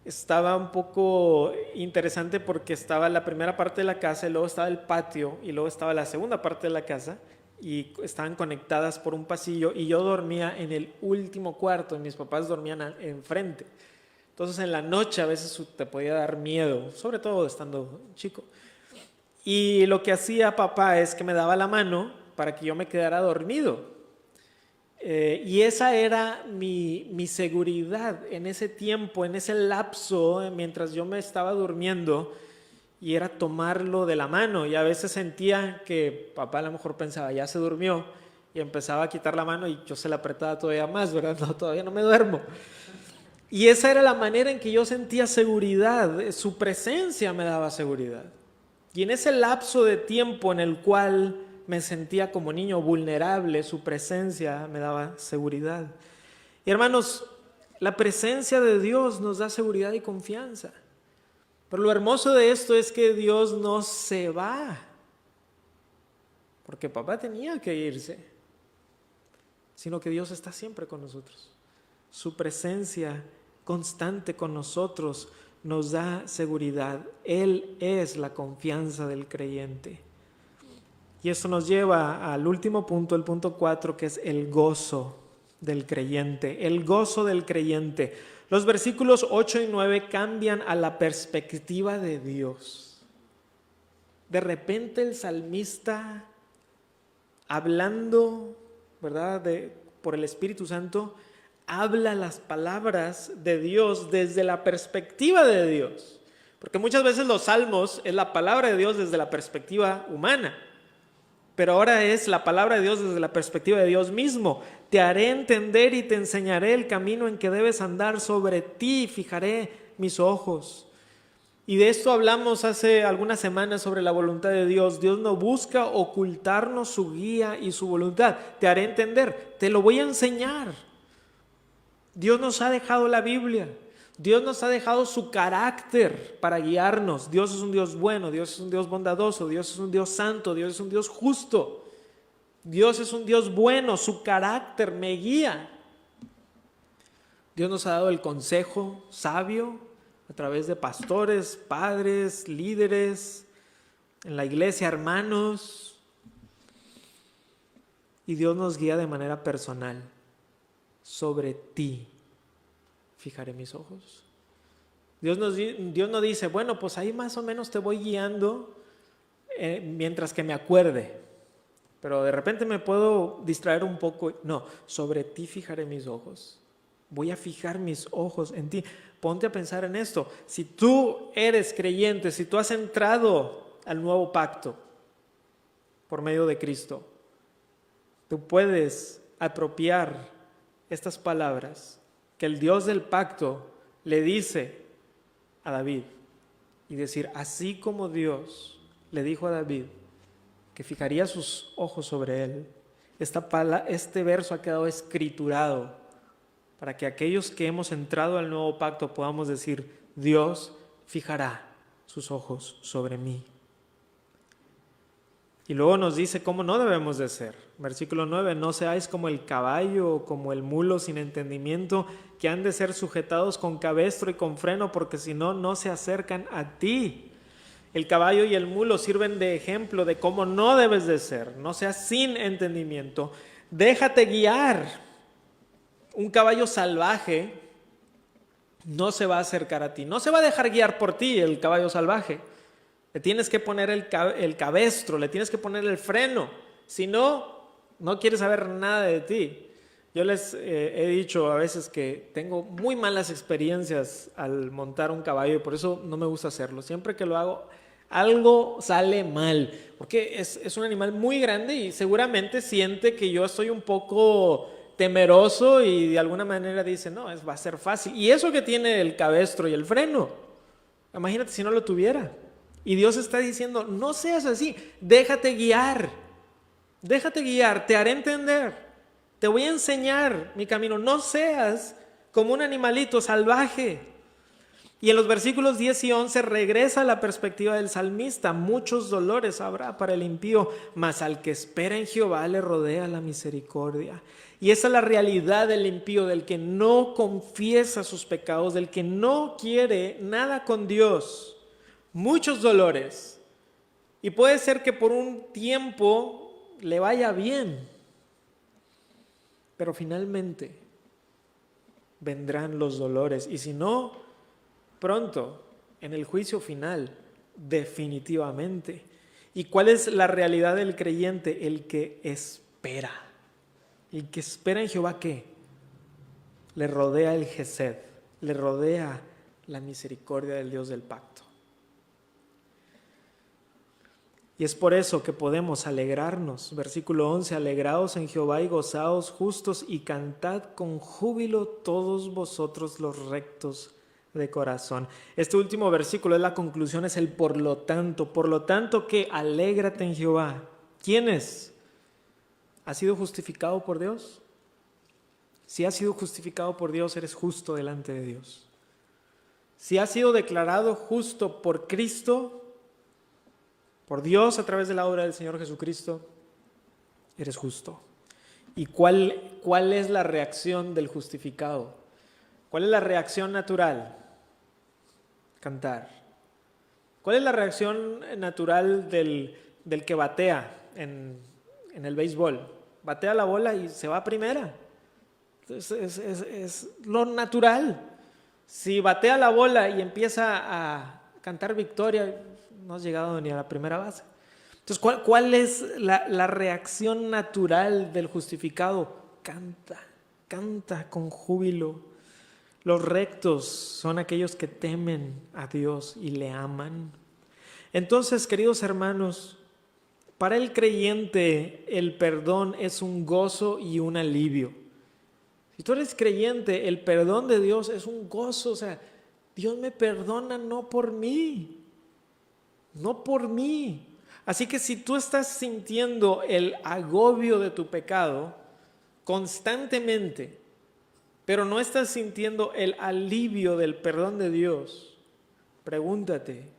estaba un poco interesante porque estaba la primera parte de la casa y luego estaba el patio y luego estaba la segunda parte de la casa y estaban conectadas por un pasillo y yo dormía en el último cuarto y mis papás dormían enfrente. Entonces en la noche a veces te podía dar miedo, sobre todo estando chico. Y lo que hacía papá es que me daba la mano para que yo me quedara dormido. Y esa era mi seguridad en ese tiempo, en ese lapso, mientras yo me estaba durmiendo, y era tomarlo de la mano. Y a veces sentía que papá a lo mejor pensaba, ya se durmió, y empezaba a quitar la mano y yo se la apretaba todavía más, ¿verdad? No, todavía no me duermo. Y esa era la manera en que yo sentía seguridad, su presencia me daba seguridad. Y en ese lapso de tiempo en el cual me sentía como niño vulnerable, su presencia me daba seguridad. Y hermanos, la presencia de Dios nos da seguridad y confianza. Pero lo hermoso de esto es que Dios no se va, porque papá tenía que irse, sino que Dios está siempre con nosotros. Su presencia constante con nosotros nos da seguridad. Él es la confianza del creyente. Y eso nos lleva al último punto, el punto 4, que es el gozo del creyente. El gozo del creyente. Los versículos 8 y 9 cambian a la perspectiva de Dios. De repente el salmista, hablando, ¿verdad?, por el Espíritu Santo, habla las palabras de Dios desde la perspectiva de Dios. Porque muchas veces los salmos es la palabra de Dios desde la perspectiva humana. Pero ahora es la palabra de Dios desde la perspectiva de Dios mismo. Te haré entender y te enseñaré el camino en que debes andar, sobre ti fijaré mis ojos. Y de esto hablamos hace algunas semanas sobre la voluntad de Dios. Dios no busca ocultarnos su guía y su voluntad. Te haré entender, te lo voy a enseñar. Dios nos ha dejado la Biblia. Dios nos ha dejado su carácter para guiarnos. Dios es un Dios bueno, Dios es un Dios bondadoso, Dios es un Dios santo, Dios es un Dios justo. Dios es un Dios bueno, su carácter me guía. Dios nos ha dado el consejo sabio a través de pastores, padres, líderes, en la iglesia, hermanos. Y Dios nos guía de manera personal. Sobre ti fijaré mis ojos. Dios no dice, bueno, pues ahí más o menos te voy guiando mientras que me acuerde. Pero de repente me puedo distraer un poco. No, sobre ti fijaré mis ojos. Voy a fijar mis ojos en ti. Ponte a pensar en esto. Si tú eres creyente, si tú has entrado al nuevo pacto por medio de Cristo, tú puedes apropiar estas palabras que el Dios del pacto le dice a David y decir, así como Dios le dijo a David que fijaría sus ojos sobre él, este verso ha quedado escriturado para que aquellos que hemos entrado al nuevo pacto podamos decir, Dios fijará sus ojos sobre mí. Y luego nos dice cómo no debemos de ser. Versículo 9, no seáis como el caballo o como el mulo sin entendimiento, que han de ser sujetados con cabestro y con freno, porque si no, no se acercan a ti. El caballo y el mulo sirven de ejemplo de cómo no debes de ser. No seas sin entendimiento. Déjate guiar. Un caballo salvaje no se va a acercar a ti. No se va a dejar guiar por ti el caballo salvaje. Le tienes que poner el cabestro, le tienes que poner el freno. Si no, no quiere saber nada de ti. Yo les he dicho a veces que tengo muy malas experiencias al montar un caballo y por eso no me gusta hacerlo. Siempre que lo hago, algo sale mal. Porque es un animal muy grande y seguramente siente que yo estoy un poco temeroso y de alguna manera dice, no, va a ser fácil. Y eso que tiene el cabestro y el freno, imagínate si no lo tuviera. Y Dios está diciendo, no seas así, déjate guiar, te haré entender, te voy a enseñar mi camino, no seas como un animalito salvaje. Y en los versículos 10 y 11 regresa la perspectiva del salmista, muchos dolores habrá para el impío, mas al que espera en Jehová le rodea la misericordia. Y esa es la realidad del impío, del que no confiesa sus pecados, del que no quiere nada con Dios. Muchos dolores. Y puede ser que por un tiempo le vaya bien, pero finalmente vendrán los dolores. Y si no, pronto, en el juicio final, definitivamente. ¿Y cuál es la realidad del creyente? El que espera. El que espera en Jehová, ¿qué? Le rodea el Gesed, le rodea la misericordia del Dios del pacto. Y es por eso que podemos alegrarnos. Versículo 11, alegraos en Jehová y gozaos justos y cantad con júbilo todos vosotros los rectos de corazón. Este último versículo es la conclusión, es el por lo tanto que alégrate en Jehová. ¿Quién es? ¿Has sido justificado por Dios? Si has sido justificado por Dios, eres justo delante de Dios. Si has sido declarado justo por Cristo, por Dios a través de la obra del Señor Jesucristo, eres justo. ¿Y cuál es la reacción del justificado? ¿Cuál es la reacción natural? Cantar. ¿Cuál es la reacción natural del que batea en el béisbol? Batea la bola y se va a primera. Es lo natural. Si batea la bola y empieza a cantar victoria, no has llegado ni a la primera base. Entonces, ¿cuál es la reacción natural del justificado? Canta con júbilo. Los rectos son aquellos que temen a Dios y le aman. Entonces, queridos hermanos, para el creyente el perdón es un gozo y un alivio. Si tú eres creyente, el perdón de Dios es un gozo. O sea, Dios me perdona no por mí. Así que si tú estás sintiendo el agobio de tu pecado constantemente, pero no estás sintiendo el alivio del perdón de Dios, pregúntate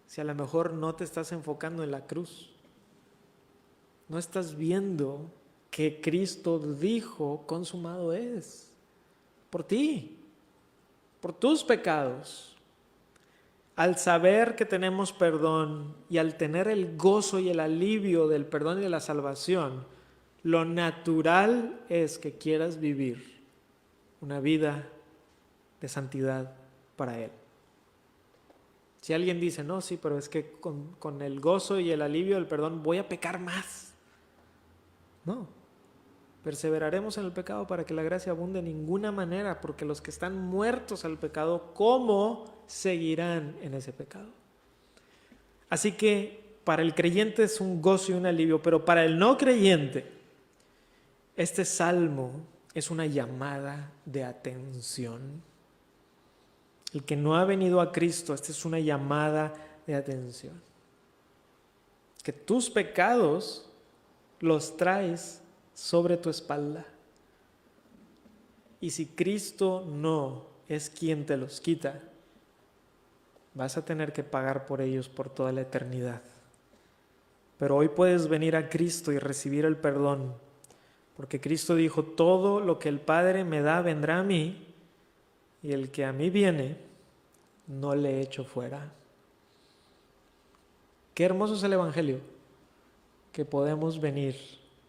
si a lo mejor no te estás enfocando en la cruz. No estás viendo que Cristo dijo, consumado es, por ti, por tus pecados. Al saber que tenemos perdón y al tener el gozo y el alivio del perdón y de la salvación, Lo natural es que quieras vivir una vida de santidad para Él. Si alguien dice, no, sí, pero es que con el gozo y el alivio del perdón voy a pecar más. No, perseveraremos en el pecado para que la gracia abunde de ninguna manera, porque los que están muertos al pecado, ¿cómo seguirán en ese pecado? Así que para el creyente es un gozo y un alivio, pero para el no creyente, este salmo es una llamada de atención. El que no ha venido a Cristo, esta es una llamada de atención. Que tus pecados los traes sobre tu espalda. Y si Cristo no es quien te los quita, vas a tener que pagar por ellos por toda la eternidad. Pero hoy puedes venir a Cristo y recibir el perdón, porque Cristo dijo, todo lo que el Padre me da vendrá a mí, y el que a mí viene, no le echo fuera. Qué hermoso es el Evangelio, que podemos venir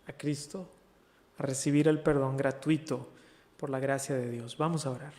a Cristo a recibir el perdón gratuito por la gracia de Dios. Vamos a orar.